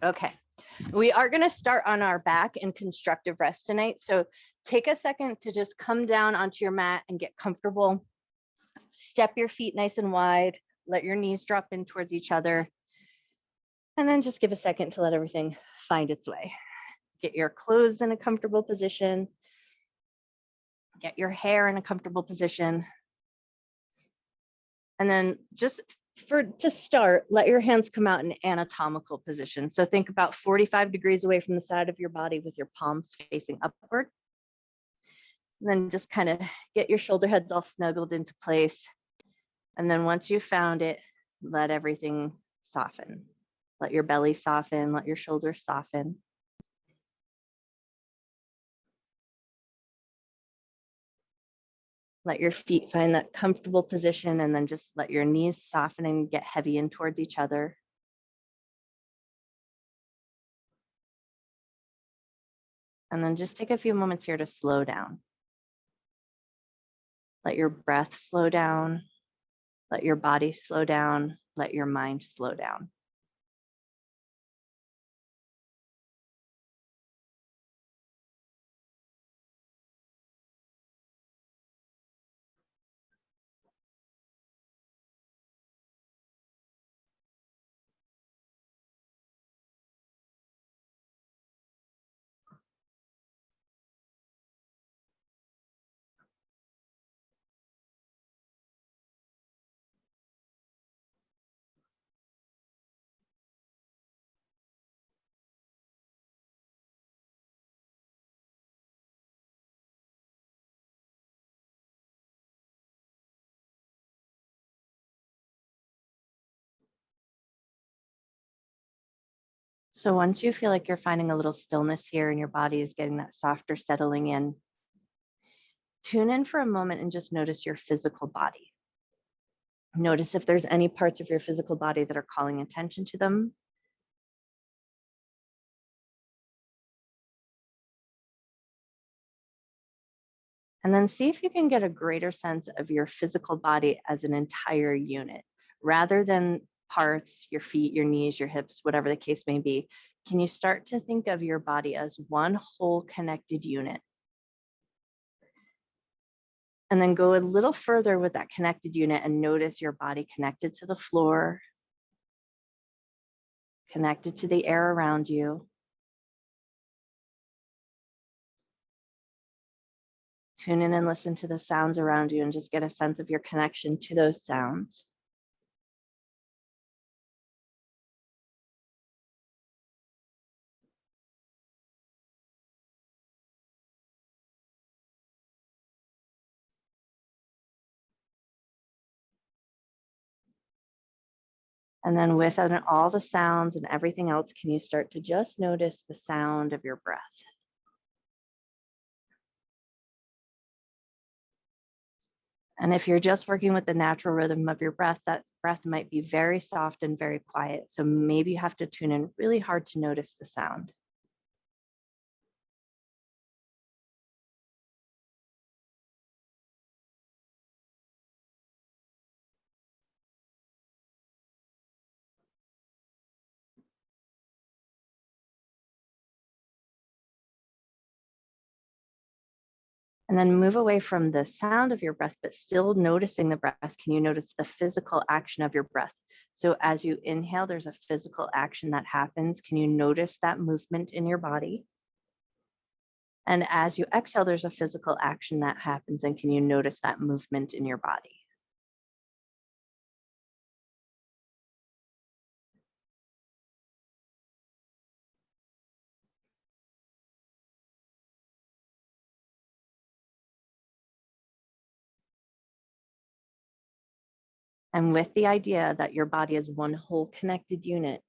Okay, we are going to start on our back in constructive rest tonight. So take a second to just come down onto your mat and get comfortable. Step your feet nice and wide. Let your knees drop in towards each other. And then just give a second to let everything find its way. Get your clothes in a comfortable position. Get your hair in a comfortable position. And then just to start, let your hands come out in anatomical position. So think about 45 degrees away from the side of your body with your palms facing upward. And then just kind of get your shoulder heads all snuggled into place. And then once you've found it, let everything soften. Let your belly soften, let your shoulders soften. Let your feet find that comfortable position, and then just let your knees soften and get heavy in towards each other. And then just take a few moments here to slow down. Let your breath slow down. Let your body slow down. Let your mind slow down. So once you feel like you're finding a little stillness here and your body is getting that softer settling in, tune in for a moment and just notice your physical body. Notice if there's any parts of your physical body that are calling attention to them. And then see if you can get a greater sense of your physical body as an entire unit, rather than parts, your feet, your knees, your hips, whatever the case may be. Can you start to think of your body as one whole connected unit? And then go a little further with that connected unit and notice your body connected to the floor, connected to the air around you. Tune in and listen to the sounds around you and just get a sense of your connection to those sounds. And then with all the sounds and everything else, can you start to just notice the sound of your breath? And if you're just working with the natural rhythm of your breath, that breath might be very soft and very quiet. So maybe you have to tune in really hard to notice the sound. And then move away from the sound of your breath, but still noticing the breath. Can you notice the physical action of your breath? So as you inhale, there's a physical action that happens. Can you notice that movement in your body? And as you exhale, there's a physical action that happens. And can you notice that movement in your body? And with the idea that your body is one whole connected unit,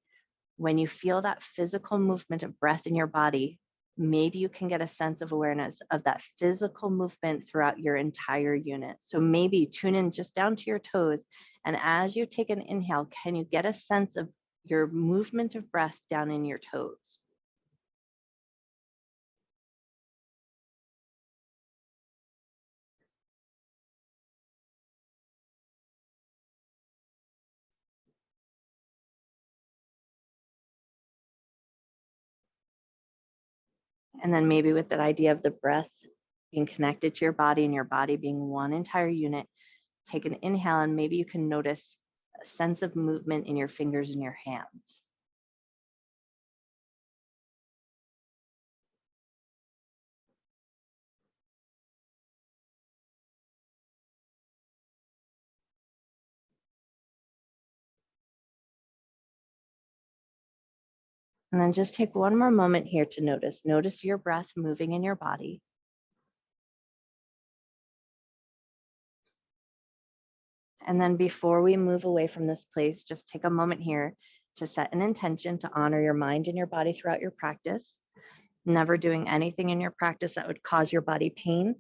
when you feel that physical movement of breath in your body, maybe you can get a sense of awareness of that physical movement throughout your entire unit. So maybe tune in just down to your toes. And as you take an inhale, can you get a sense of your movement of breath down in your toes? And then maybe with that idea of the breath being connected to your body and your body being one entire unit, take an inhale and maybe you can notice a sense of movement in your fingers and your hands. And then just take one more moment here to notice your breath moving in your body. And then before we move away from this place, just take a moment here to set an intention to honor your mind and your body throughout your practice, never doing anything in your practice that would cause your body pain,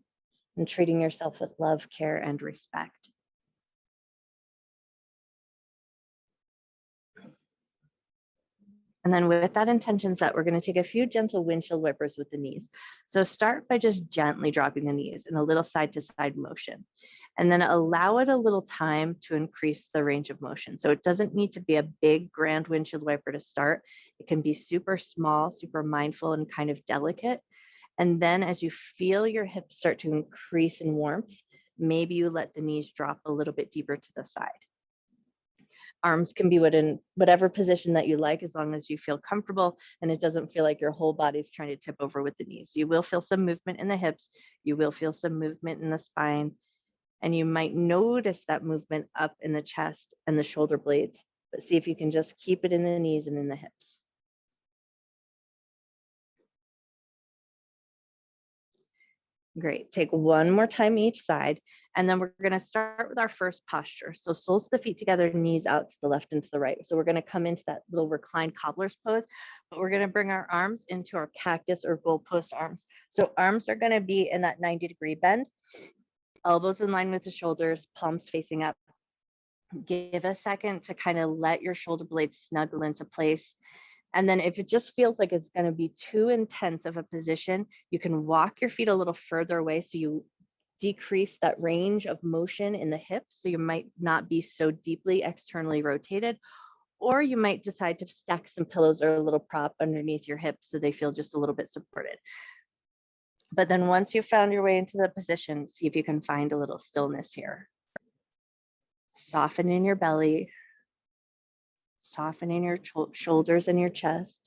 and treating yourself with love, care, and respect. And then with that intention set, we're going to take a few gentle windshield wipers with the knees. So start by just gently dropping the knees in a little side to side motion, and then allow it a little time to increase the range of motion. So it doesn't need to be a big grand windshield wiper to start. It can be super small, super mindful, and kind of delicate. And then as you feel your hips start to increase in warmth, maybe you let the knees drop a little bit deeper to the side. Arms can be in whatever position that you like, as long as you feel comfortable and it doesn't feel like your whole body's trying to tip over with the knees. You will feel some movement in the hips. You will feel some movement in the spine. And you might notice that movement up in the chest and the shoulder blades, but see if you can just keep it in the knees and in the hips. Great. Take one more time each side, and then we're going to start with our first posture. So soles of the feet together, knees out to the left and to the right. So we're going to come into that little reclined cobbler's pose, but we're going to bring our arms into our cactus or goalpost arms. So arms are going to be in that 90-degree bend, elbows in line with the shoulders, palms facing up. Give a second to kind of let your shoulder blades snuggle into place. And then if it just feels like it's going to be too intense of a position, you can walk your feet a little further away so you decrease that range of motion in the hips. So you might not be so deeply externally rotated, or you might decide to stack some pillows or a little prop underneath your hips so they feel just a little bit supported. But then once you've found your way into the position, see if you can find a little stillness here. Soften in your belly. Soften in your shoulders and your chest.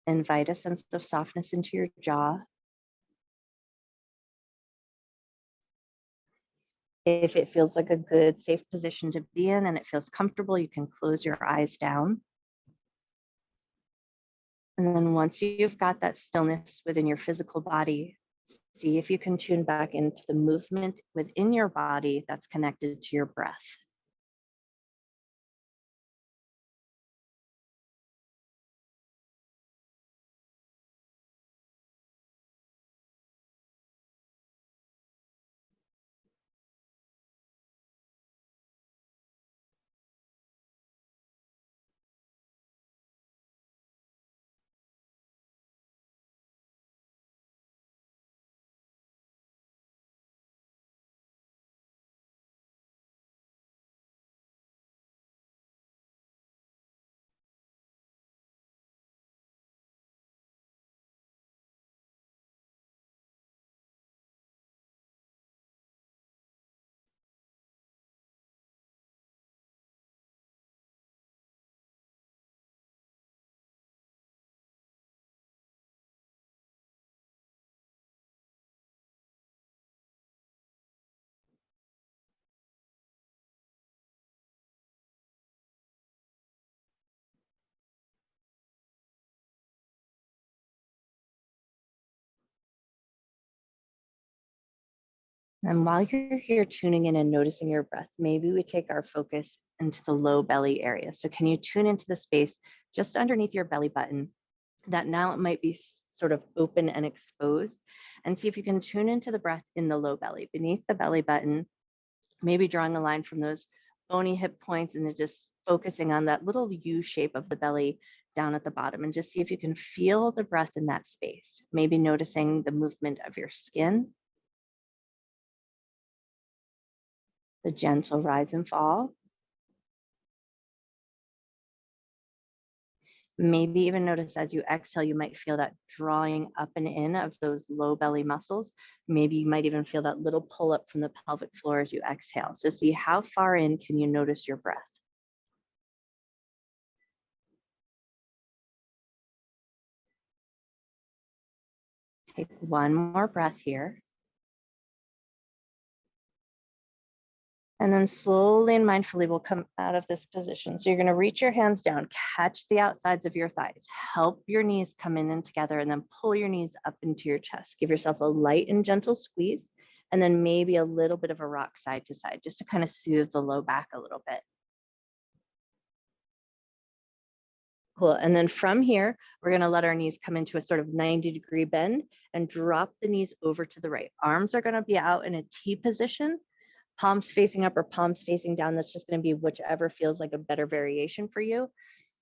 Invite a sense of softness into your jaw. If it feels like a good, safe position to be in and it feels comfortable, you can close your eyes down. And then once you've got that stillness within your physical body, see if you can tune back into the movement within your body that's connected to your breath. And while you're here tuning in and noticing your breath, maybe we take our focus into the low belly area. So can you tune into the space just underneath your belly button that now it might be sort of open and exposed, and see if you can tune into the breath in the low belly, beneath the belly button, maybe drawing a line from those bony hip points and then just focusing on that little U shape of the belly down at the bottom, and just see if you can feel the breath in that space, maybe noticing the movement of your skin, the gentle rise and fall. Maybe even notice as you exhale, you might feel that drawing up and in of those low belly muscles. Maybe you might even feel that little pull up from the pelvic floor as you exhale. So see how far in can you notice your breath? Take one more breath here. And then slowly and mindfully we'll come out of this position. So you're going to reach your hands down, catch the outsides of your thighs, help your knees come in and together, and then pull your knees up into your chest. Give yourself a light and gentle squeeze, and then maybe a little bit of a rock side to side, just to kind of soothe the low back a little bit. Cool. And then from here, we're going to let our knees come into a sort of 90-degree bend and drop the knees over to the right. Arms are going to be out in a T position. Palms facing up or palms facing down. That's just going to be whichever feels like a better variation for you.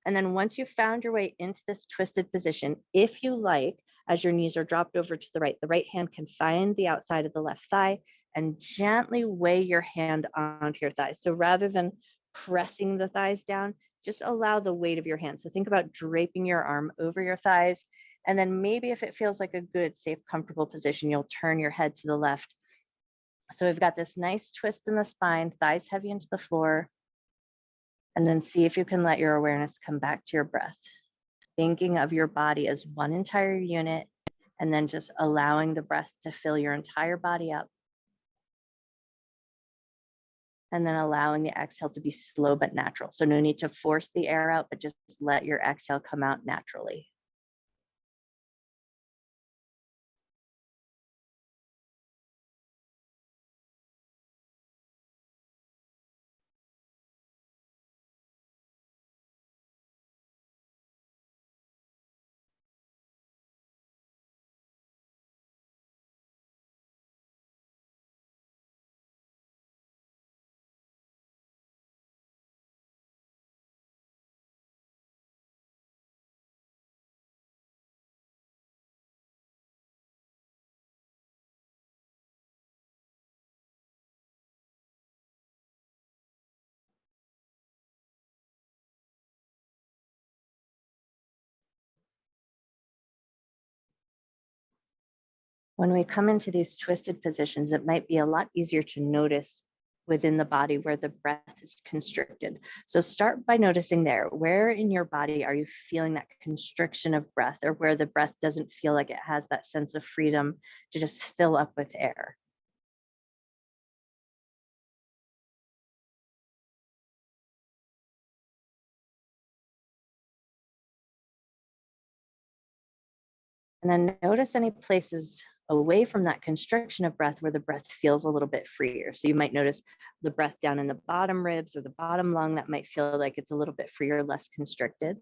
And then once you've found your way into this twisted position, if you like, as your knees are dropped over to the right hand can find the outside of the left thigh and gently weigh your hand onto your thighs. So rather than pressing the thighs down, just allow the weight of your hand. So think about draping your arm over your thighs. And then maybe if it feels like a good, safe, comfortable position, you'll turn your head to the left. So we've got this nice twist in the spine, thighs heavy into the floor, and then see if you can let your awareness come back to your breath, thinking of your body as one entire unit, and then just allowing the breath to fill your entire body up. And then allowing the exhale to be slow but natural. So no need to force the air out, but just let your exhale come out naturally. When we come into these twisted positions, it might be a lot easier to notice within the body where the breath is constricted. So start by noticing there. Where in your body are you feeling that constriction of breath, or where the breath doesn't feel like it has that sense of freedom to just fill up with air? And then notice any places away from that constriction of breath where the breath feels a little bit freer. So you might notice the breath down in the bottom ribs or the bottom lung that might feel like it's a little bit freer, less constricted.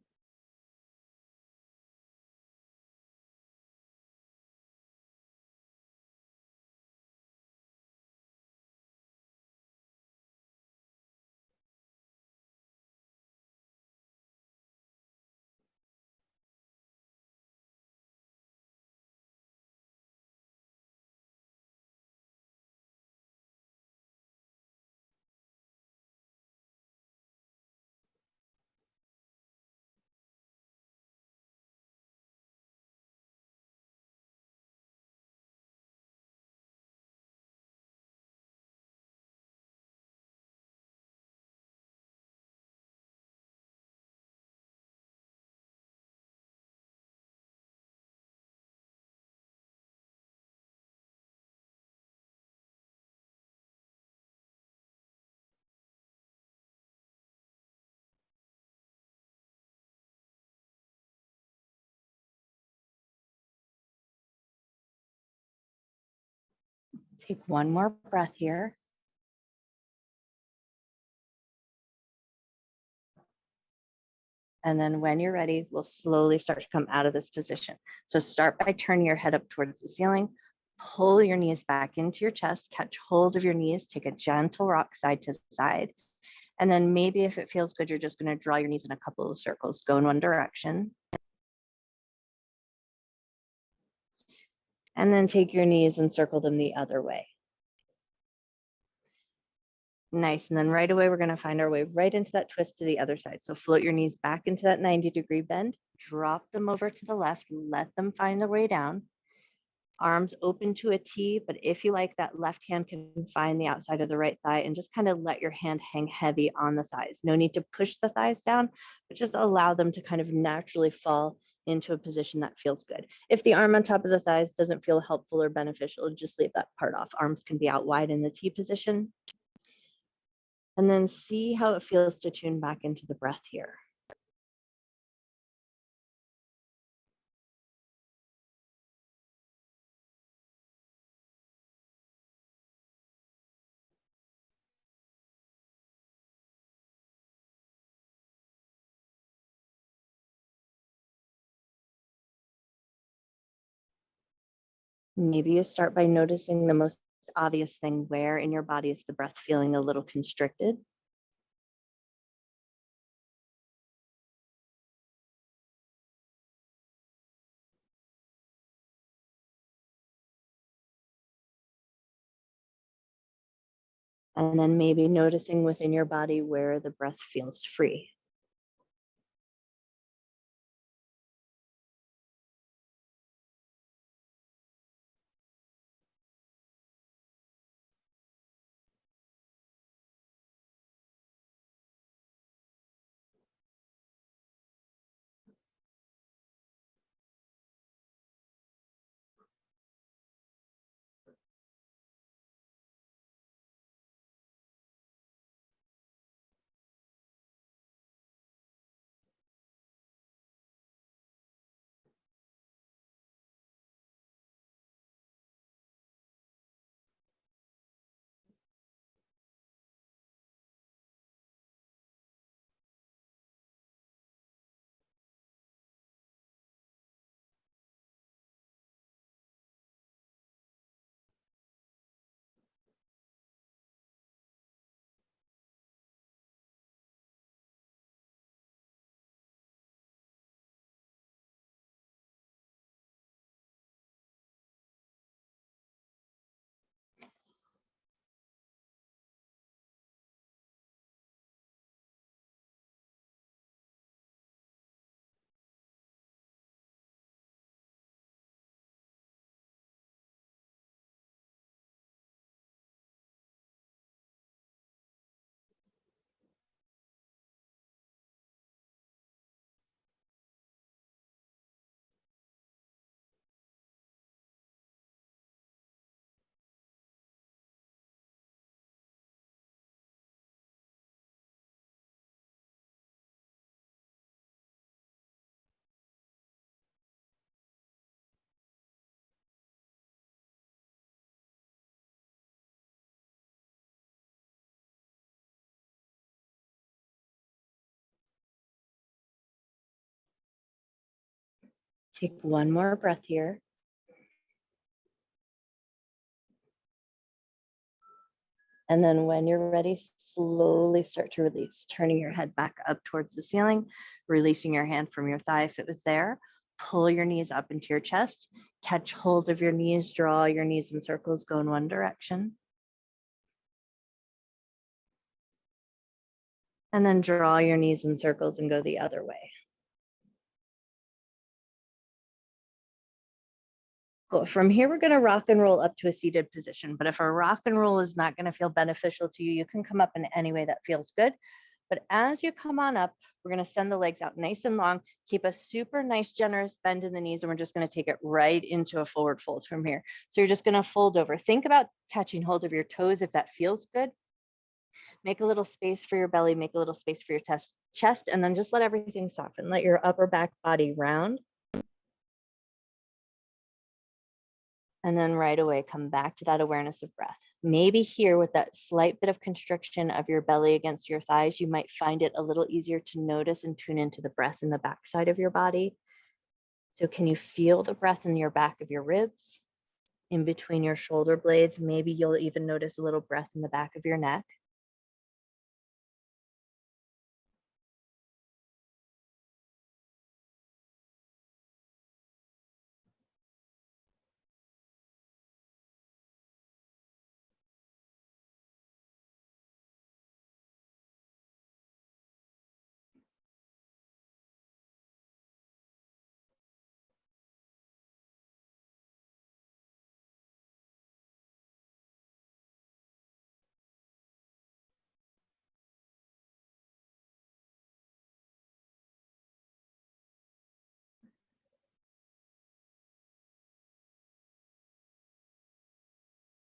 Take one more breath here. And then when you're ready, we'll slowly start to come out of this position. So start by turning your head up towards the ceiling, pull your knees back into your chest, catch hold of your knees, take a gentle rock side to side. And then maybe if it feels good, you're just going to draw your knees in a couple of circles, go in one direction. And then take your knees and circle them the other way. Nice. And then right away, we're going to find our way right into that twist to the other side. So float your knees back into that 90-degree bend. drop them over to the left, let them find their way down. Arms open to a T, but if you like, that left hand can find the outside of the right thigh and just kind of let your hand hang heavy on the thighs. No need to push the thighs down, but just allow them to kind of naturally fall into a position that feels good. If the arm on top of the thighs doesn't feel helpful or beneficial, just leave that part off. Arms can be out wide in the T position. And then see how it feels to tune back into the breath here. Maybe you start by noticing the most obvious thing. Where in your body is the breath feeling a little constricted? And then maybe noticing within your body where the breath feels free. Take one more breath here. And then when you're ready, slowly start to release, turning your head back up towards the ceiling, releasing your hand from your thigh if it was there. Pull your knees up into your chest, catch hold of your knees, draw your knees in circles, go in one direction. And then draw your knees in circles and go the other way. Cool. From here, we're going to rock and roll up to a seated position. But if a rock and roll is not going to feel beneficial to you, you can come up in any way that feels good. But as you come on up, we're going to send the legs out nice and long. Keep a super nice, generous bend in the knees. And we're just going to take it right into a forward fold from here. So you're just going to fold over. Think about catching hold of your toes if that feels good. Make a little space for your belly. Make a little space for your chest. And then just let everything soften. Let your upper back body round. And then right away, come back to that awareness of breath. Maybe here with that slight bit of constriction of your belly against your thighs, you might find it a little easier to notice and tune into the breath in the backside of your body. So can you feel the breath in your back of your ribs, in between your shoulder blades? Maybe you'll even notice a little breath in the back of your neck.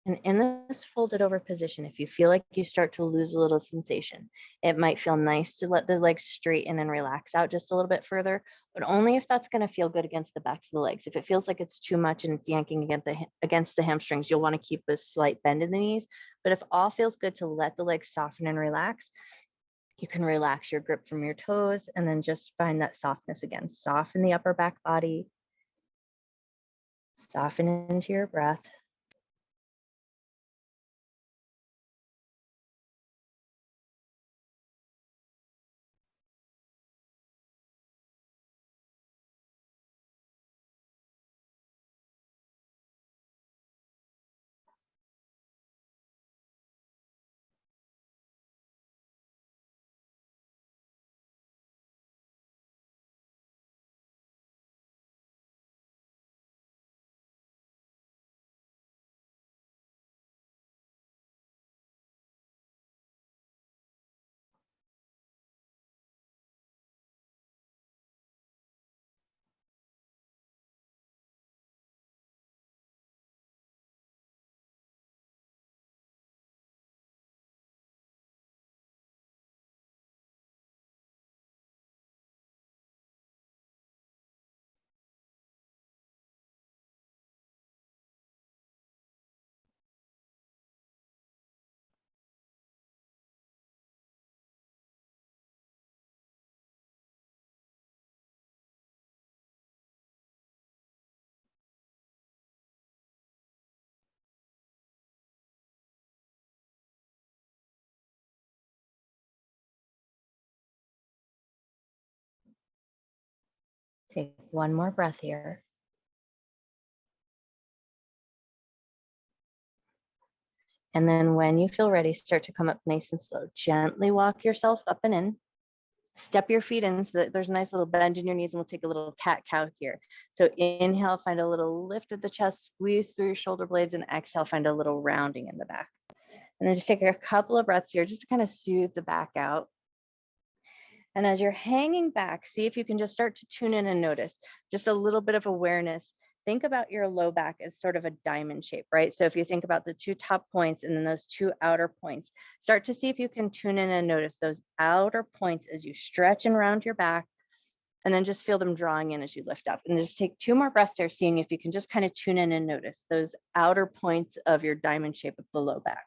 And in this folded over position, if you feel like you start to lose a little sensation, it might feel nice to let the legs straighten and relax out just a little bit further, but only if that's going to feel good against the backs of the legs. If it feels like it's too much and it's yanking against the hamstrings, you'll want to keep a slight bend in the knees. But if all feels good to let the legs soften and relax, you can relax your grip from your toes and then just find that softness again. Soften the upper back body, soften into your breath. Take one more breath here. And then when you feel ready, start to come up nice and slow. Gently walk yourself up and in. Step your feet in so that there's a nice little bend in your knees, and we'll take a little cat-cow here. So inhale, find a little lift of the chest, squeeze through your shoulder blades, and exhale, find a little rounding in the back. And then just take a couple of breaths here just to kind of soothe the back out. And as you're hanging back, see if you can just start to tune in and notice just a little bit of awareness. Think about your low back as sort of a diamond shape, right? So if you think about the two top points and then those two outer points, start to see if you can tune in and notice those outer points as you stretch and round your back, and then just feel them drawing in as you lift up. And just take two more breaths there, seeing if you can just kind of tune in and notice those outer points of your diamond shape of the low back.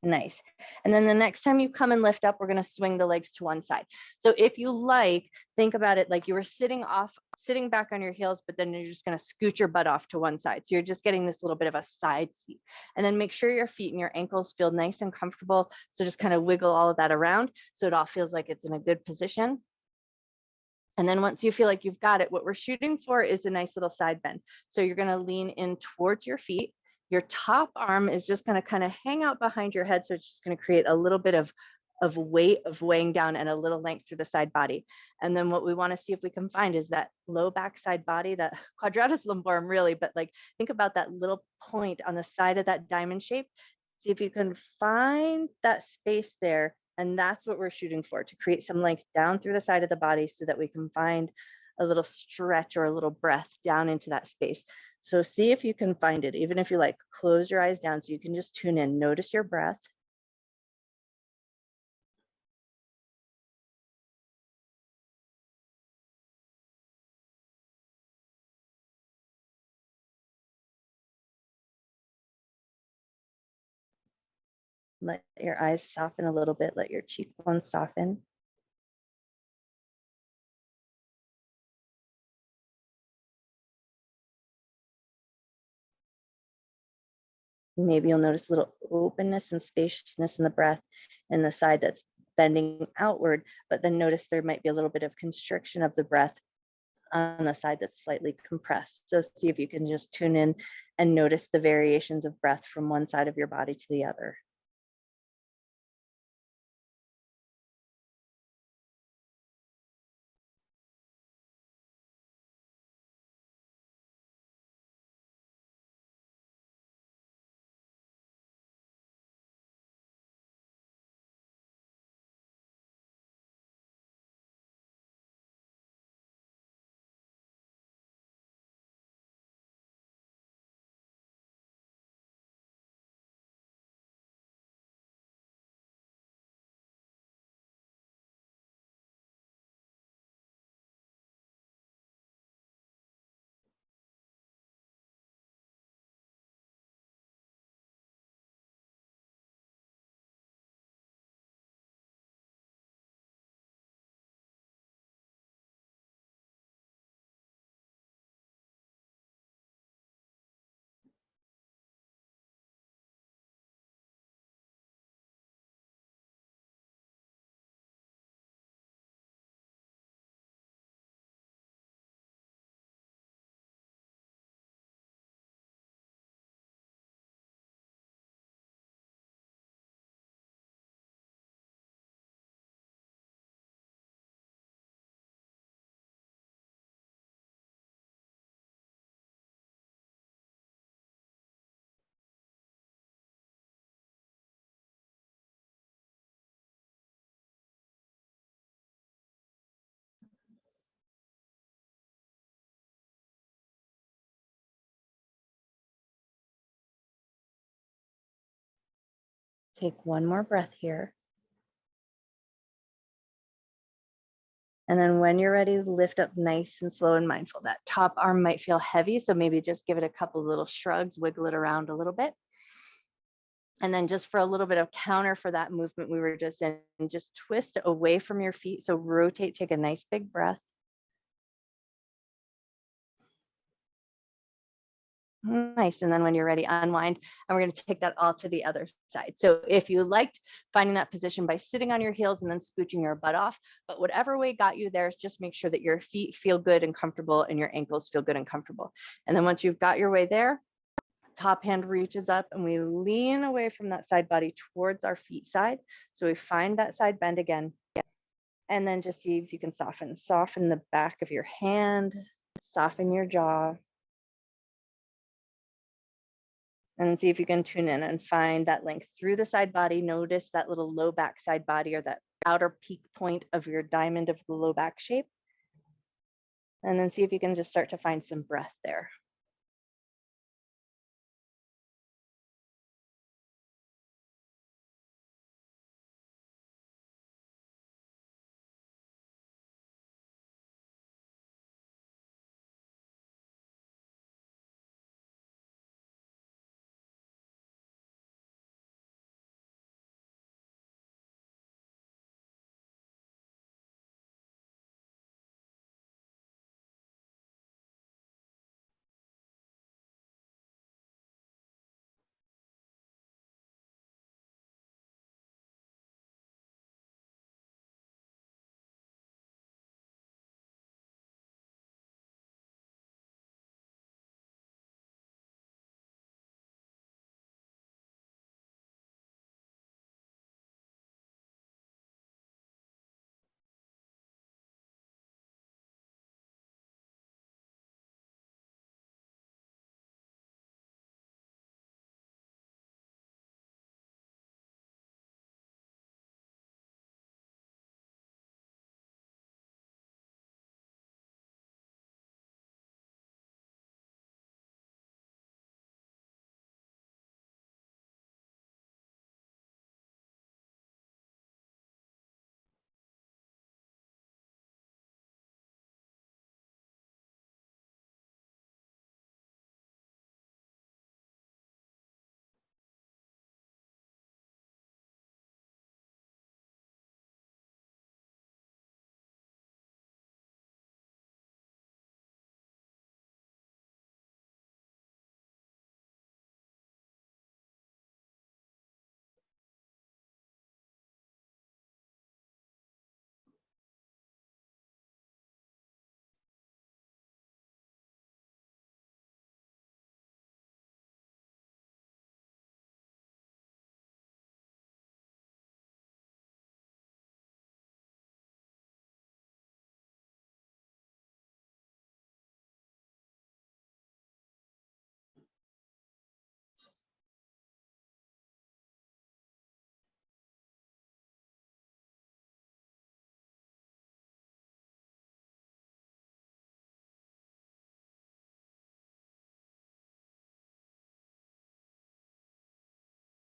Nice. And then the next time you come and lift up, we're going to swing the legs to one side. So if you like, think about it like you were sitting back on your heels, but then you're just going to scoot your butt off to one side. So you're just getting this little bit of a side seat. And then make sure your feet and your ankles feel nice and comfortable. So just kind of wiggle all of that around so it all feels like it's in a good position. And then once you feel like you've got it, what we're shooting for is a nice little side bend. So you're going to lean in towards your feet. Your top arm is just going to kind of hang out behind your head. So it's just going to create a little bit of weight of weighing down and a little length through the side body. And then what we want to see if we can find is that low back side body, that quadratus lumborum really, but like think about that little point on the side of that diamond shape. See if you can find that space there. And that's what we're shooting for, to create some length down through the side of the body so that we can find a little stretch or a little breath down into that space. So see if you can find it, even if you like, close your eyes down so you can just tune in, notice your breath. Let your eyes soften a little bit, let your cheekbones soften. Maybe you'll notice a little openness and spaciousness in the breath and the side that's bending outward, but then notice there might be a little bit of constriction of the breath on the side that's slightly compressed. So see if you can just tune in and notice the variations of breath from one side of your body to the other. Take one more breath here. And then when you're ready, lift up nice and slow and mindful. That top arm might feel heavy, so maybe just give it a couple little shrugs, wiggle it around a little bit. And then just for a little bit of counter for that movement we were just in, just twist away from your feet. So rotate, take a nice big breath. Nice. And then when you're ready, unwind. And we're going to take that all to the other side. So if you liked finding that position by sitting on your heels and then scooching your butt off, but whatever way got you there, just make sure that your feet feel good and comfortable and your ankles feel good and comfortable. And then once you've got your way there, top hand reaches up and we lean away from that side body towards our feet side. So we find that side bend again. And then just see if you can soften the back of your hand, soften your jaw. And see if you can tune in and find that length through the side body. Notice that little low back side body or that outer peak point of your diamond of the low back shape. And then see if you can just start to find some breath there.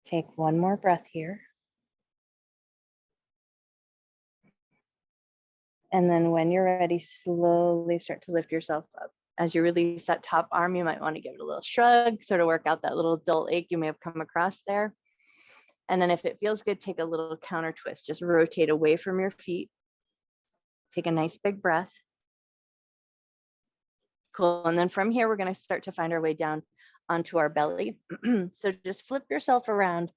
Take one more breath here. And then when you're ready, slowly start to lift yourself up. As you release that top arm, you might want to give it a little shrug, sort of work out that little dull ache you may have come across there. And then if it feels good, take a little counter twist. Just rotate away from your feet. Take a nice big breath. Cool. And then from here, we're going to start to find our way down onto our belly. So just flip yourself around,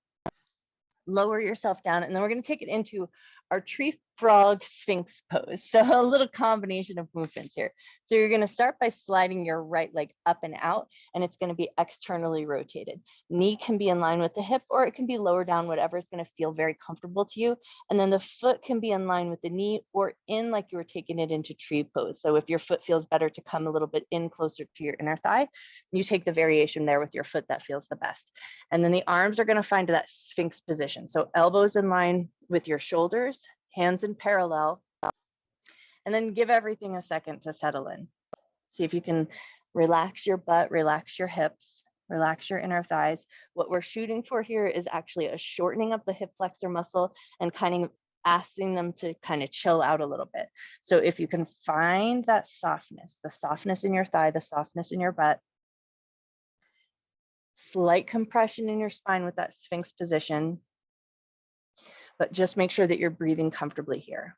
lower yourself down, and then we're going to take it into our tree frog Sphinx pose. So a little combination of movements here. So you're going to start by sliding your right leg up and out, and it's going to be externally rotated. Knee can be in line with the hip, or it can be lower down, whatever is going to feel very comfortable to you. And then the foot can be in line with the knee or in like you were taking it into tree pose. So if your foot feels better to come a little bit in closer to your inner thigh, you take the variation there with your foot that feels the best. And then the arms are going to find that Sphinx position. So elbows in line with your shoulders, hands in parallel, and then give everything a second to settle in. See if you can relax your butt, relax your hips. Relax your inner thighs. What we're shooting for here is actually a shortening of the hip flexor muscle and kind of asking them to kind of chill out a little bit. So if you can find that softness, the softness in your thigh, the softness in your butt, slight compression in your spine with that Sphinx position, but just make sure that you're breathing comfortably here.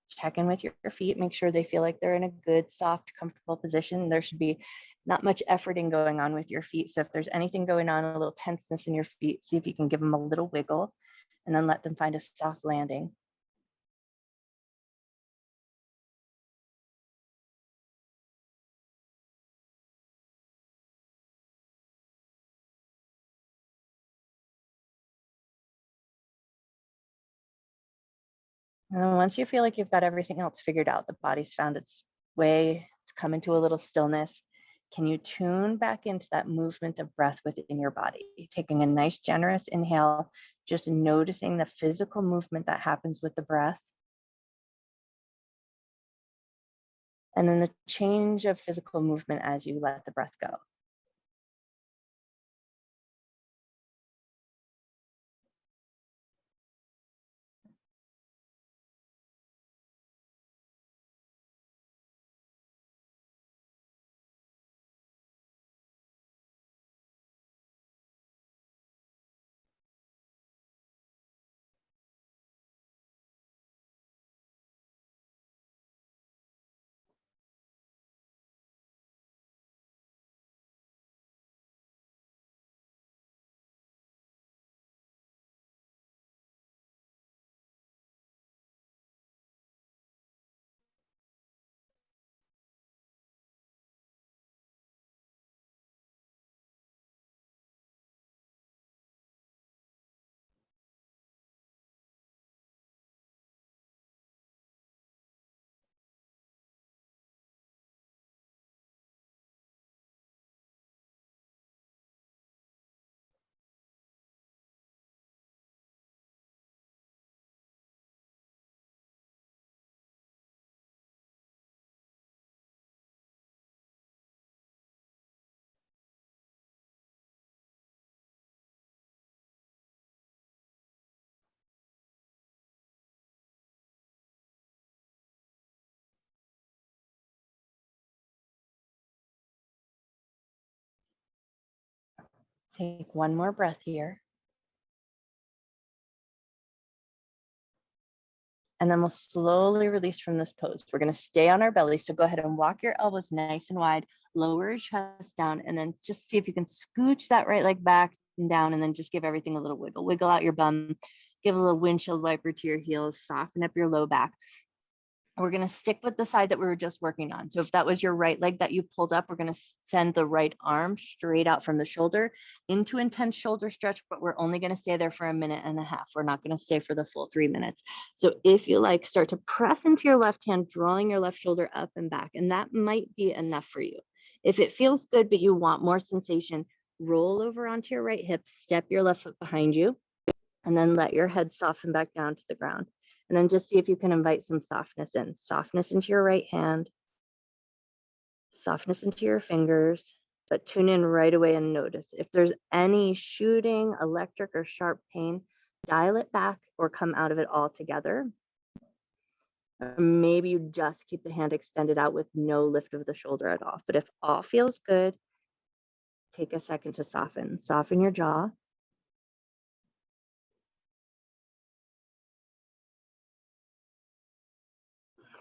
Check in with your feet, make sure they feel like they're in a good, soft, comfortable position. There should be not much efforting going on with your feet. So if there's anything going on, a little tenseness in your feet, see if you can give them a little wiggle and then let them find a soft landing. And then once you feel like you've got everything else figured out, the body's found its way, it's come into a little stillness, can you tune back into that movement of breath within your body? Taking a nice, generous inhale, just noticing the physical movement that happens with the breath. And then the change of physical movement as you let the breath go. Take one more breath here. And then we'll slowly release from this pose. We're going to stay on our belly. So go ahead and walk your elbows nice and wide, lower your chest down, and then just see if you can scooch that right leg back and down, and then just give everything a little wiggle. Wiggle out your bum, give a little windshield wiper to your heels, soften up your low back. We're going to stick with the side that we were just working on. So if that was your right leg that you pulled up, we're going to send the right arm straight out from the shoulder into intense shoulder stretch, but we're only going to stay there for a minute and a half. We're not going to stay for the full 3 minutes. So if you like, start to press into your left hand, drawing your left shoulder up and back, and that might be enough for you. If it feels good, but you want more sensation, roll over onto your right hip, step your left foot behind you, and then let your head soften back down to the ground. And then just see if you can invite some softness in. Softness into your right hand, softness into your fingers, but tune in right away and notice. If there's any shooting, electric, or sharp pain, dial it back or come out of it altogether. Or maybe you just keep the hand extended out with no lift of the shoulder at all. But if all feels good, take a second to soften. Soften your jaw.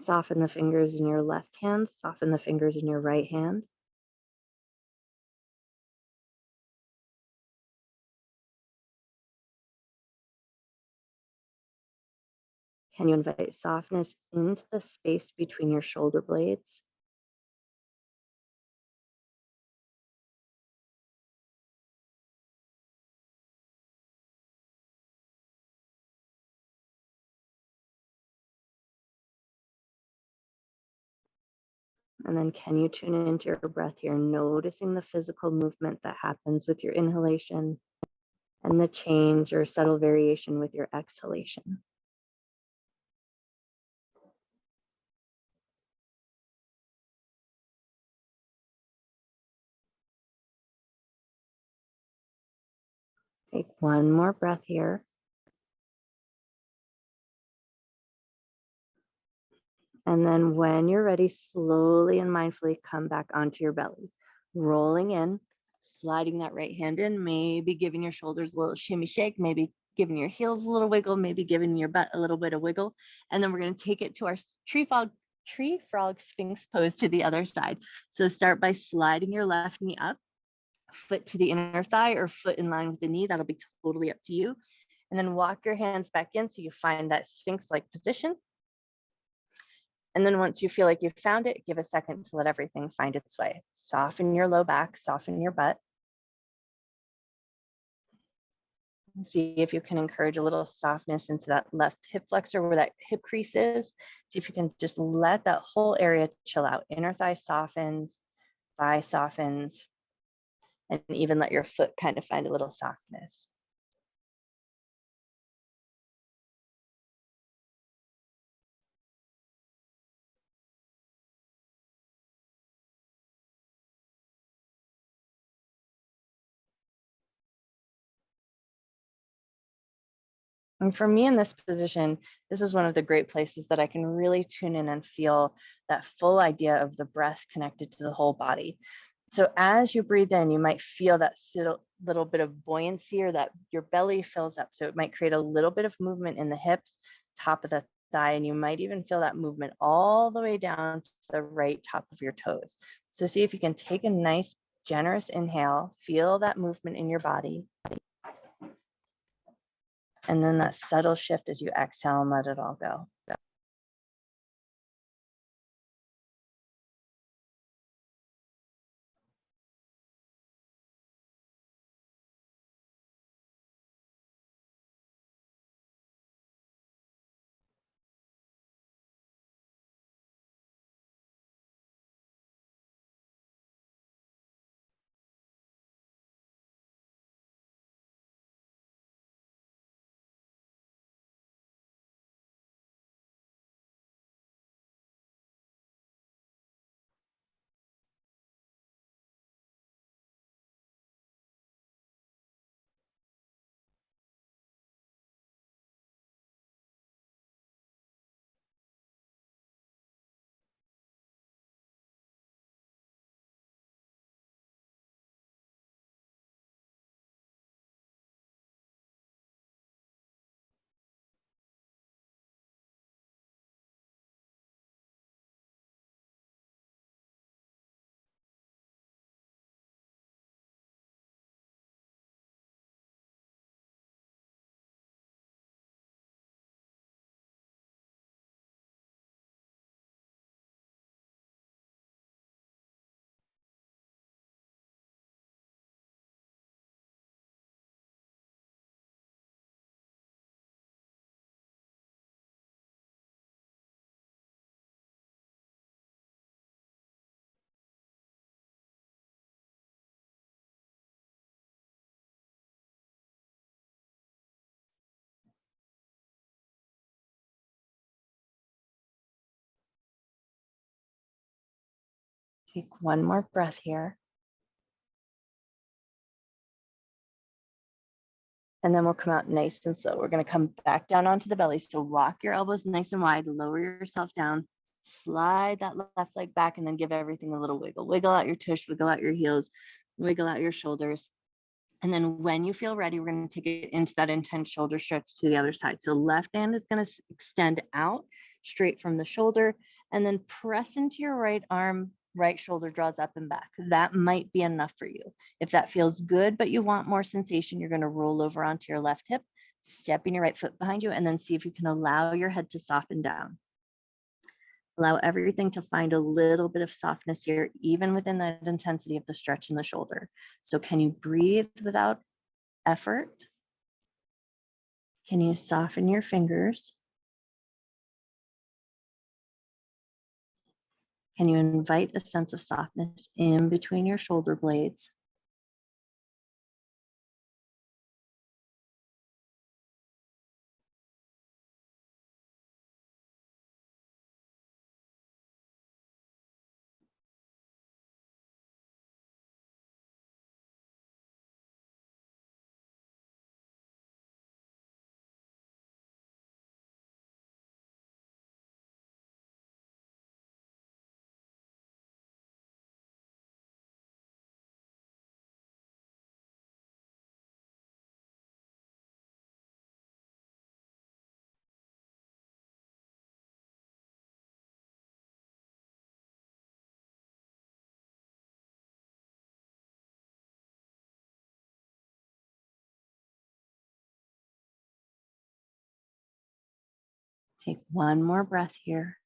Soften the fingers in your left hand, soften the fingers in your right hand. Can you invite softness into the space between your shoulder blades? And then can you tune into your breath here, noticing the physical movement that happens with your inhalation and the change or subtle variation with your exhalation? Take one more breath here. And then when you're ready, slowly and mindfully come back onto your belly, rolling in, sliding that right hand in, maybe giving your shoulders a little shimmy shake, maybe giving your heels a little wiggle, maybe giving your butt a little bit of wiggle. And then we're going to take it to our tree frog Sphinx pose to the other side. So start by sliding your left knee up, foot to the inner thigh or foot in line with the knee. That'll be totally up to you. And then walk your hands back in so you find that Sphinx-like position. And then once you feel like you've found it, give a second to let everything find its way. Soften your low back, soften your butt. See if you can encourage a little softness into that left hip flexor where that hip crease is. See if you can just let that whole area chill out. Inner thigh softens, and even let your foot kind of find a little softness. And for me in this position, this is one of the great places that I can really tune in and feel that full idea of the breath connected to the whole body. So as you breathe in, you might feel that little bit of buoyancy or that your belly fills up. So it might create a little bit of movement in the hips, top of the thigh, and you might even feel that movement all the way down to the right top of your toes. So see if you can take a nice, generous inhale, feel that movement in your body. And then that subtle shift as you exhale and let it all go. Take one more breath here. And then we'll come out nice and slow. We're going to come back down onto the belly. So walk your elbows nice and wide, lower yourself down, slide that left leg back, and then give everything a little wiggle. Wiggle out your tush, wiggle out your heels, wiggle out your shoulders. And then when you feel ready, we're going to take it into that intense shoulder stretch to the other side. So left hand is going to extend out straight from the shoulder, and then press into your right arm. Right shoulder draws up and back. That might be enough for you. If that feels good, but you want more sensation, you're going to roll over onto your left hip, stepping your right foot behind you, and then see if you can allow your head to soften down. Allow everything to find a little bit of softness here, even within that intensity of the stretch in the shoulder. So can you breathe without effort? Can you soften your fingers? Can you invite a sense of softness in between your shoulder blades? Take one more breath here.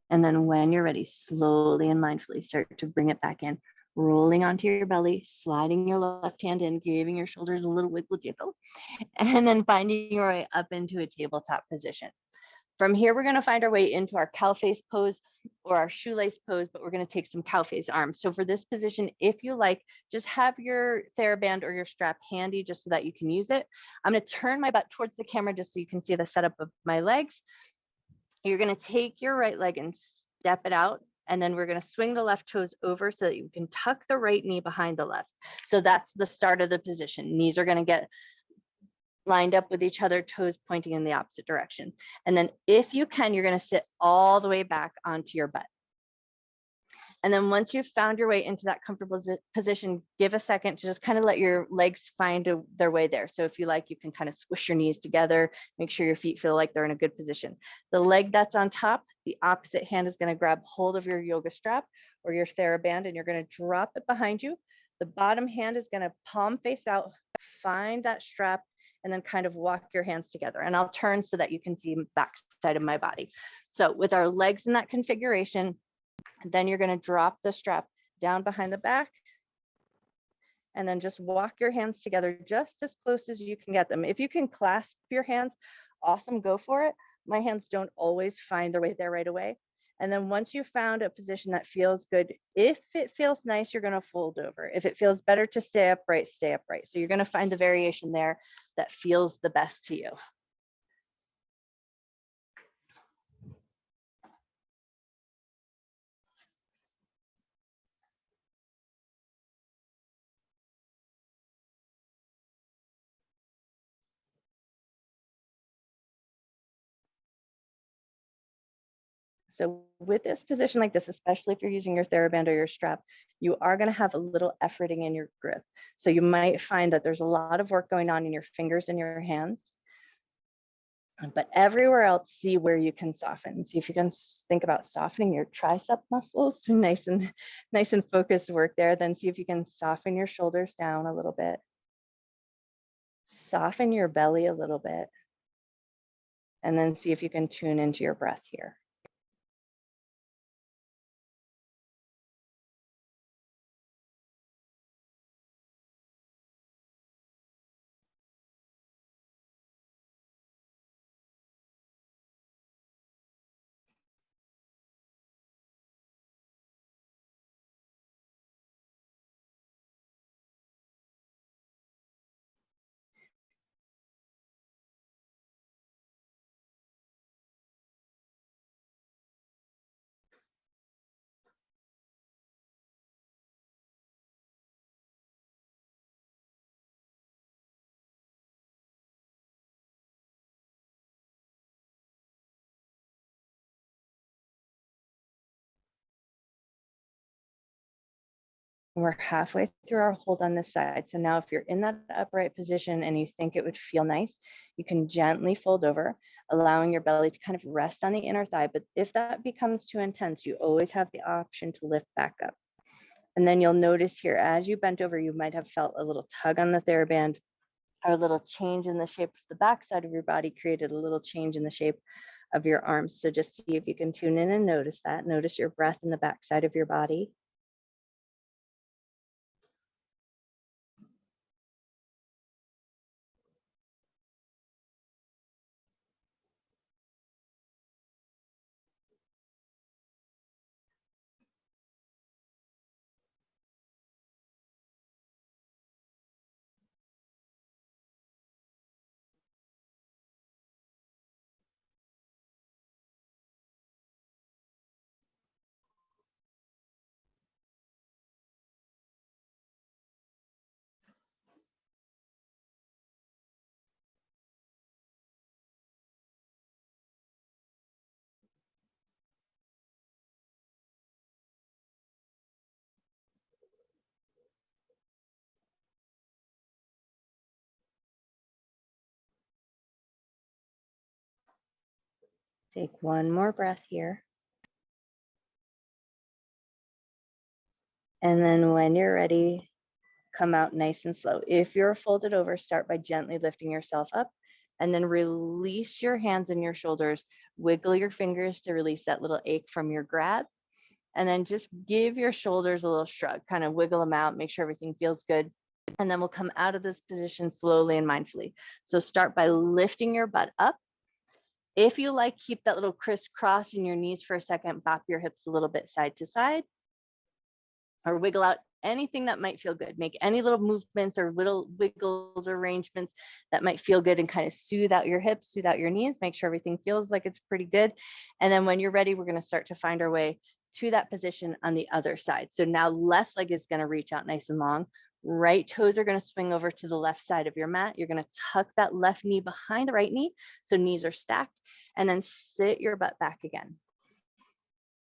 And then when you're ready, slowly and mindfully start to bring it back in, rolling onto your belly, sliding your left hand in, giving your shoulders a little wiggle jiggle, and then finding your way up into a tabletop position. From here, we're going to find our way into our cow face pose or our shoelace pose, but we're going to take some cow face arms. So for this position, if you like, just have your theraband or your strap handy just so that you can use it. I'm going to turn my butt towards the camera just so you can see the setup of my legs. You're going to take your right leg and step it out. And then we're going to swing the left toes over so that you can tuck the right knee behind the left. So that's the start of the position. Knees are going to get lined up with each other, toes pointing in the opposite direction. And then if you can, you're going to sit all the way back onto your butt. And then once you've found your way into that comfortable position, give a second to just kind of let your legs find their way there. So if you like, you can kind of squish your knees together, make sure your feet feel like they're in a good position. The leg that's on top, the opposite hand is going to grab hold of your yoga strap or your theraband, and you're going to drop it behind you. The bottom hand is going to palm face out, find that strap, and then kind of walk your hands together. And I'll turn so that you can see the back side of my body. So with our legs in that configuration, then you're going to drop the strap down behind the back and then just walk your hands together just as close as you can get them. If you can clasp your hands, awesome, go for it. My hands don't always find their way there right away. And then once you've found a position that feels good, if it feels nice, you're going to fold over. If it feels better to stay upright, stay upright. So you're going to find the variation there that feels the best to you. So with this position like this, especially if you're using your theraband or your strap, you are going to have a little efforting in your grip. So you might find that there's a lot of work going on in your fingers and your hands. But everywhere else, see where you can soften. See if you can think about softening your tricep muscles. So nice and focused work there. Then see if you can soften your shoulders down a little bit. Soften your belly a little bit. And then see if you can tune into your breath here. We're halfway through our hold on this side. So now if you're in that upright position and you think it would feel nice, you can gently fold over, allowing your belly to kind of rest on the inner thigh. But if that becomes too intense, you always have the option to lift back up. And then you'll notice here, as you bent over, you might have felt a little tug on the theraband or a little change in the shape of the back side of your body created a little change in the shape of your arms. So just see if you can tune in and notice that. Notice your breath in the back side of your body. Take one more breath here. And then when you're ready, come out nice and slow. If you're folded over, start by gently lifting yourself up and then release your hands and your shoulders. Wiggle your fingers to release that little ache from your grab. And then just give your shoulders a little shrug, kind of wiggle them out, make sure everything feels good. And then we'll come out of this position slowly and mindfully. So start by lifting your butt up. If you like, keep that little crisscross in your knees for a second, bop your hips a little bit side to side, or wiggle out anything that might feel good. Make any little movements or little wiggles, arrangements that might feel good and kind of soothe out your hips, soothe out your knees, make sure everything feels like it's pretty good. And then when you're ready, we're going to start to find our way to that position on the other side. So now left leg is going to reach out nice and long. Right toes are going to swing over to the left side of your mat. You're going to tuck that left knee behind the right knee, so knees are stacked, and then sit your butt back again.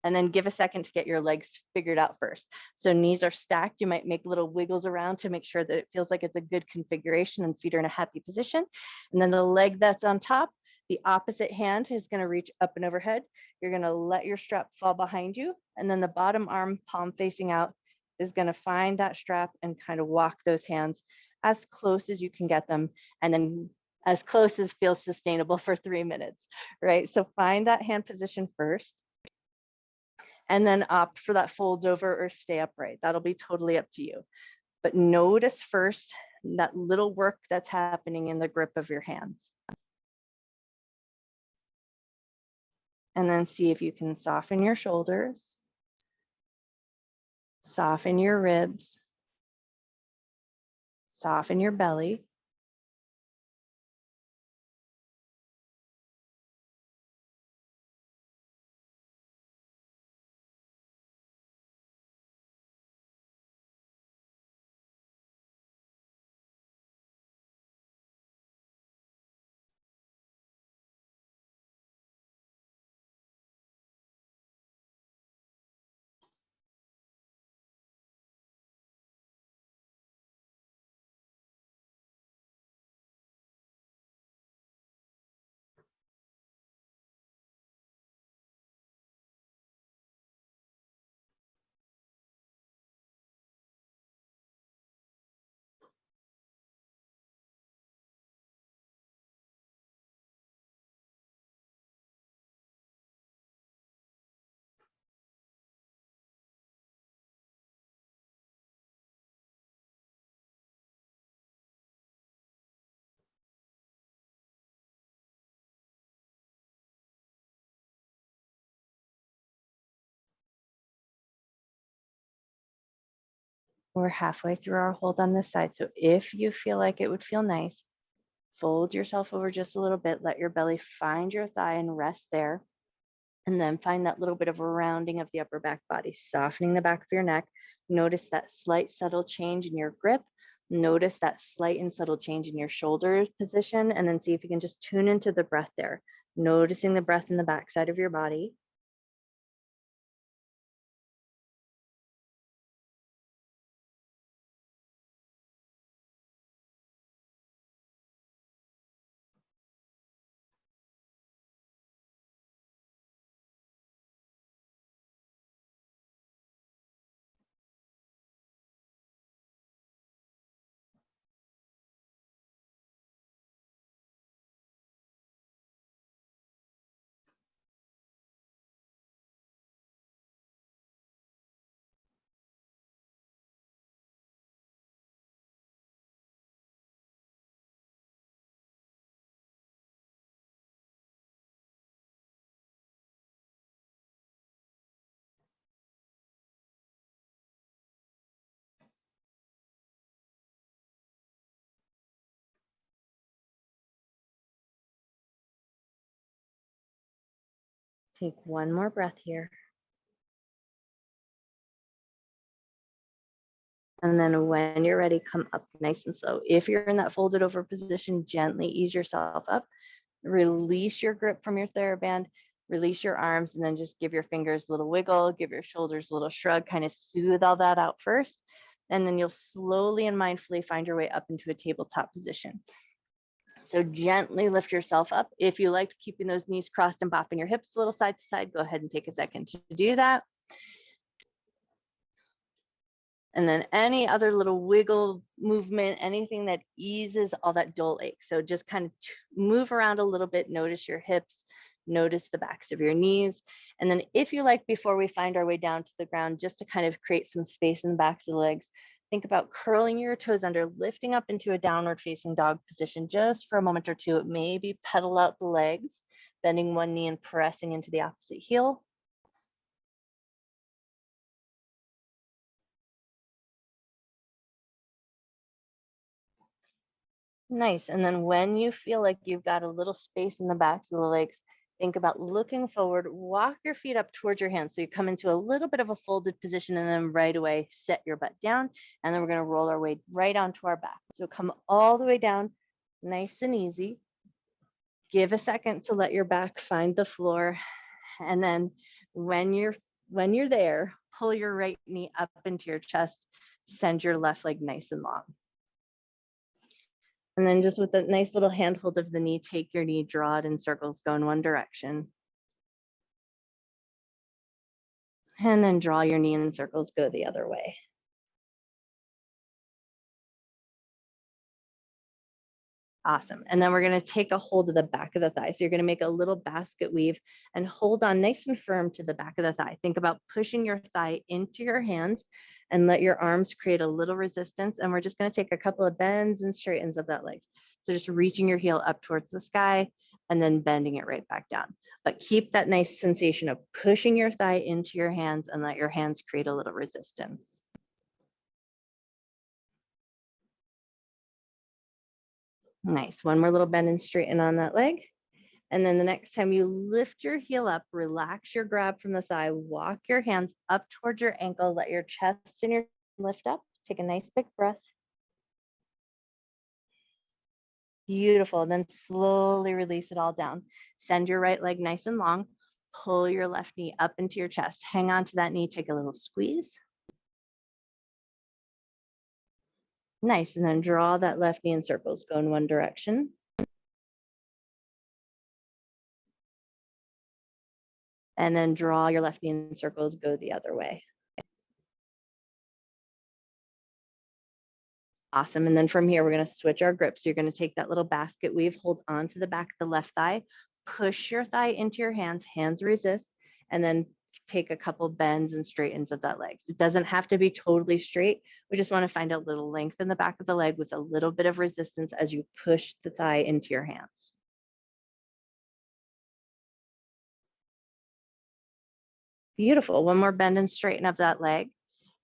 And then give a second to get your legs figured out first. So knees are stacked. You might make little wiggles around to make sure that it feels like it's a good configuration and feet are in a happy position. And then the leg that's on top, the opposite hand is going to reach up and overhead. You're going to let your strap fall behind you. And then the bottom arm, palm facing out, is going to find that strap and kind of walk those hands as close as you can get them. And then as close as feels sustainable for 3 minutes, right? So find that hand position first. And then opt for that fold over or stay upright. That'll be totally up to you. But notice first that little work that's happening in the grip of your hands. And then see if you can soften your shoulders, soften your ribs, soften your belly. We're halfway through our hold on this side. So if you feel like it would feel nice, fold yourself over just a little bit, let your belly find your thigh and rest there. And then find that little bit of a rounding of the upper back body, softening the back of your neck. Notice that slight subtle change in your grip. Notice that slight and subtle change in your shoulders position, and then see if you can just tune into the breath there. Noticing the breath in the back side of your body. Take one more breath here. And then when you're ready, come up nice and slow. If you're in that folded over position, gently ease yourself up. Release your grip from your theraband, release your arms, and then just give your fingers a little wiggle, give your shoulders a little shrug, kind of soothe all that out first. And then you'll slowly and mindfully find your way up into a tabletop position. So gently lift yourself up. If you liked keeping those knees crossed and bopping your hips a little side to side, go ahead and take a second to do that. And then any other little wiggle movement, anything that eases all that dull ache. So just kind of move around a little bit, notice your hips, notice the backs of your knees. And then if you like, before we find our way down to the ground, just to kind of create some space in the backs of the legs, think about curling your toes under, lifting up into a downward facing dog position just for a moment or two. Maybe pedal out the legs, bending one knee and pressing into the opposite heel. Nice. And then when you feel like you've got a little space in the backs of the legs, think about looking forward, walk your feet up towards your hands. So you come into a little bit of a folded position and then right away, set your butt down. And then we're going to roll our way right onto our back. So come all the way down, nice and easy. Give a second to let your back find the floor. And then when you're there, pull your right knee up into your chest, send your left leg nice and long. And then just with a nice little handhold of the knee, take your knee, draw it in circles, go in one direction. And then draw your knee in circles, go the other way. Awesome. And then we're going to take a hold of the back of the thigh. So you're going to make a little basket weave and hold on nice and firm to the back of the thigh. Think about pushing your thigh into your hands and let your arms create a little resistance. And we're just going to take a couple of bends and straightens of that leg. So just reaching your heel up towards the sky and then bending it right back down. But keep that nice sensation of pushing your thigh into your hands and let your hands create a little resistance. Nice. One more little bend and straighten on that leg. And then the next time you lift your heel up, relax your grab from the thigh, walk your hands up towards your ankle, let your chest and your lift up. Take a nice big breath. Beautiful. And then slowly release it all down. Send your right leg nice and long. Pull your left knee up into your chest. Hang on to that knee. Take a little squeeze. Nice. And then draw that left knee in circles. Go in one direction. And then draw your left knee in circles. Go the other way. Awesome. And then from here, we're going to switch our grips. So you're going to take that little basket weave, hold on to the back of the left thigh, push your thigh into your hands, hands resist, and then take a couple bends and straightens of that leg. It doesn't have to be totally straight. We just want to find a little length in the back of the leg with a little bit of resistance as you push the thigh into your hands. Beautiful. One more bend and straighten of that leg.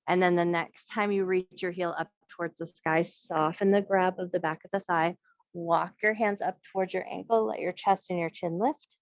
And then the next time you reach your heel up towards the sky, soften the grab of the back of the thigh, walk your hands up towards your ankle, let your chest and your chin lift.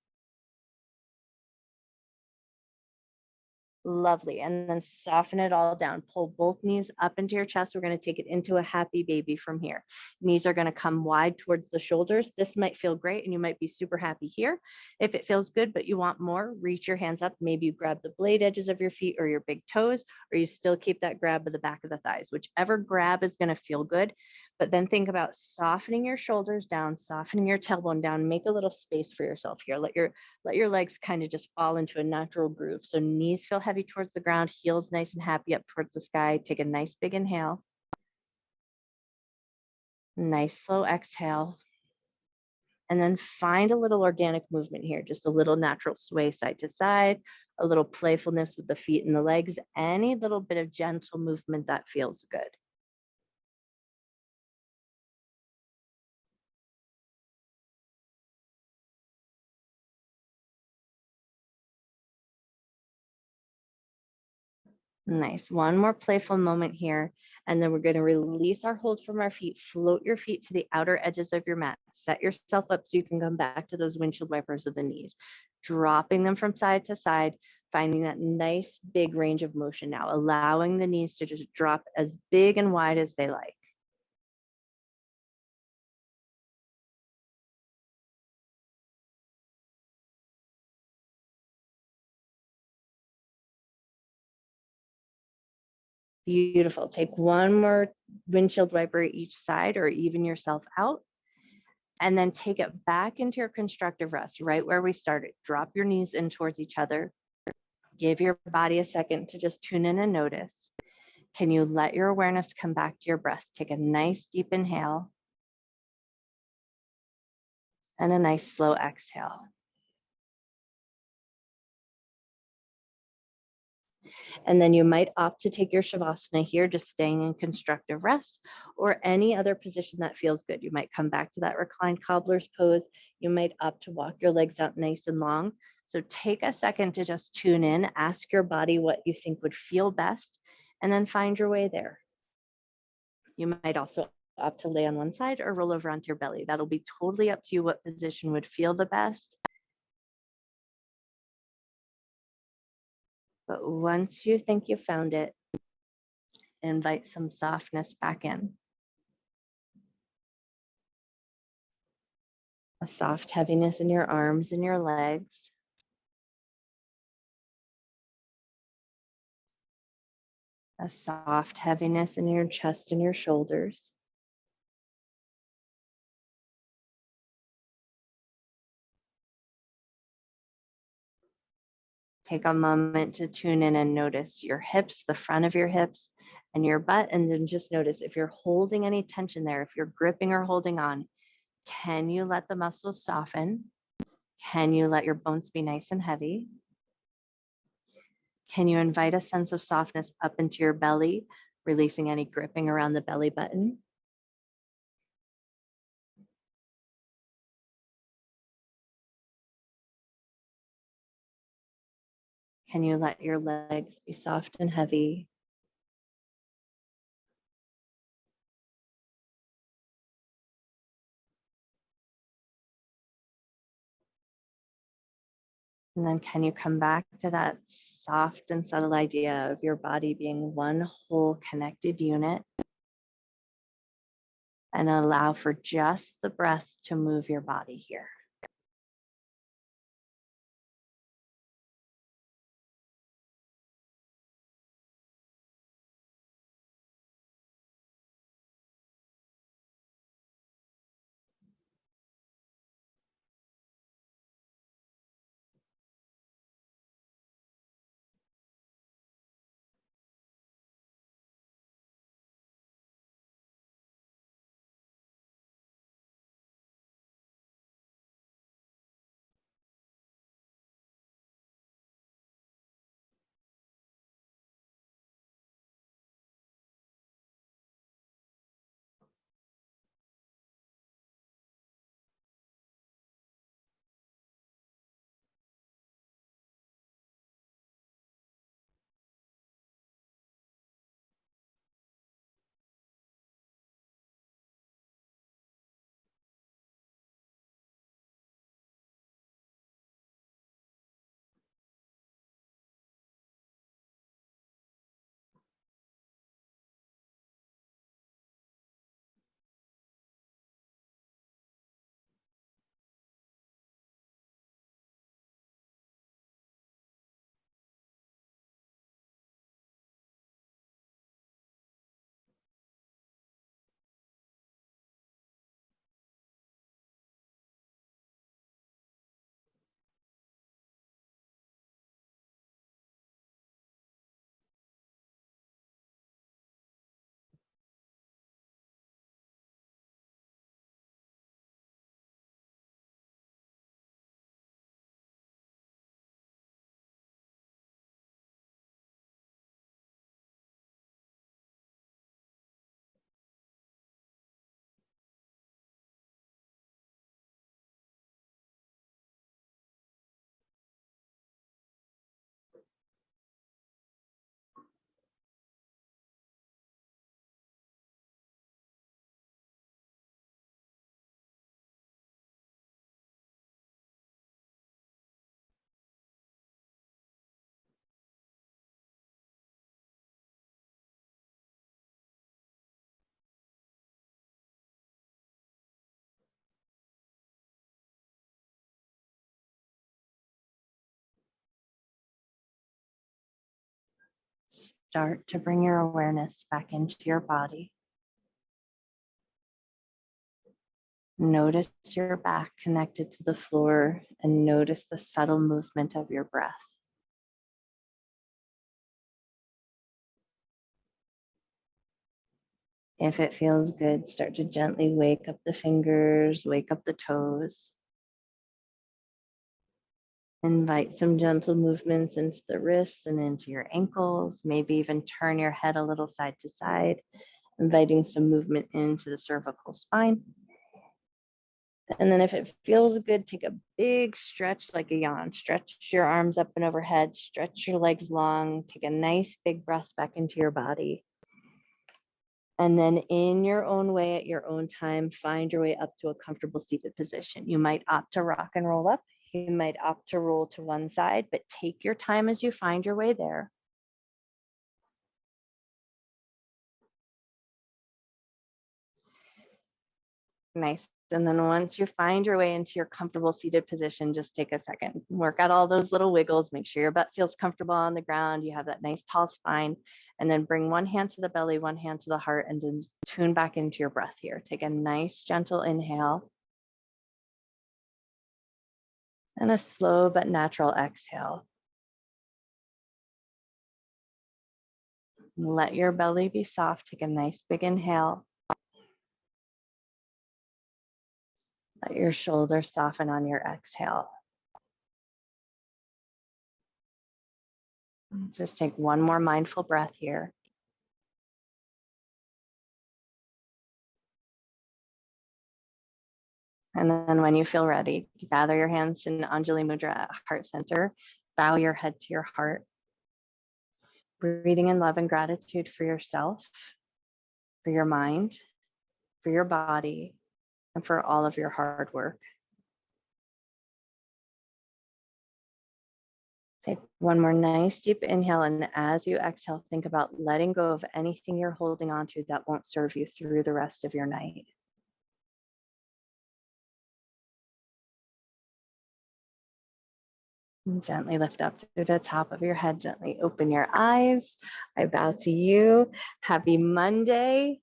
Lovely. And then soften it all down. Pull both knees up into your chest. We're going to take it into a happy baby from here. Knees are going to come wide towards the shoulders. This might feel great and you might be super happy here. If it feels good, but you want more, reach your hands up. Maybe you grab the blade edges of your feet or your big toes, or you still keep that grab of the back of the thighs. Whichever grab is going to feel good. But then think about softening your shoulders down, softening your tailbone down, make a little space for yourself here. Let your legs kind of just fall into a natural groove. So knees feel heavy towards the ground, heels nice and happy up towards the sky. Take a nice big inhale. Nice slow exhale. And then find a little organic movement here, just a little natural sway side to side, a little playfulness with the feet and the legs, any little bit of gentle movement that feels good. Nice. One more playful moment here. And then we're going to release our hold from our feet. Float your feet to the outer edges of your mat. Set yourself up so you can come back to those windshield wipers of the knees. Dropping them from side to side, finding that nice big range of motion now, allowing the knees to just drop as big and wide as they like. Beautiful. Take one more windshield wiper each side or even yourself out. And then take it back into your constructive rest, right where we started. Drop your knees in towards each other. Give your body a second to just tune in and notice. Can you let your awareness come back to your breast? Take a nice deep inhale and a nice slow exhale. And then you might opt to take your Shavasana here, just staying in constructive rest, or any other position that feels good. You might come back to that reclined cobbler's pose. You might opt to walk your legs out nice and long. So take a second to just tune in, ask your body what you think would feel best, and then find your way there. You might also opt to lay on one side or roll over onto your belly. That'll be totally up to you what position would feel the best. But once you think you found it, invite some softness back in. A soft heaviness in your arms and your legs. A soft heaviness in your chest and your shoulders. Take a moment to tune in and notice your hips, the front of your hips, and your butt, and then just notice if you're holding any tension there, if you're gripping or holding on, can you let the muscles soften? Can you let your bones be nice and heavy? Can you invite a sense of softness up into your belly, releasing any gripping around the belly button? Can you let your legs be soft and heavy? And then can you come back to that soft and subtle idea of your body being one whole connected unit, and allow for just the breath to move your body here. Start to bring your awareness back into your body. Notice your back connected to the floor and notice the subtle movement of your breath. If it feels good, start to gently wake up the fingers, wake up the toes. Invite some gentle movements into the wrists and into your ankles. Maybe even turn your head a little side to side, inviting some movement into the cervical spine. And then if it feels good, take a big stretch like a yawn. Stretch your arms up and overhead, stretch your legs long, take a nice big breath back into your body. And then in your own way, at your own time, find your way up to a comfortable seated position. You might opt to rock and roll up. You might opt to roll to one side, but take your time as you find your way there. Nice. And then once you find your way into your comfortable seated position, just take a second, work out all those little wiggles, make sure your butt feels comfortable on the ground. You have that nice tall spine, and then bring one hand to the belly, one hand to the heart, and then tune back into your breath here. Take a nice gentle inhale and a slow but natural exhale. Let your belly be soft. Take a nice big inhale. Let your shoulders soften on your exhale. Just take one more mindful breath here. And then when you feel ready, gather your hands in Anjali Mudra at heart center. Bow your head to your heart. Breathing in love and gratitude for yourself, for your mind, for your body, and for all of your hard work. Take one more nice deep inhale, and as you exhale, think about letting go of anything you're holding on to that won't serve you through the rest of your night. And gently lift up through the top of your head, gently open your eyes. I bow to you. Happy Monday.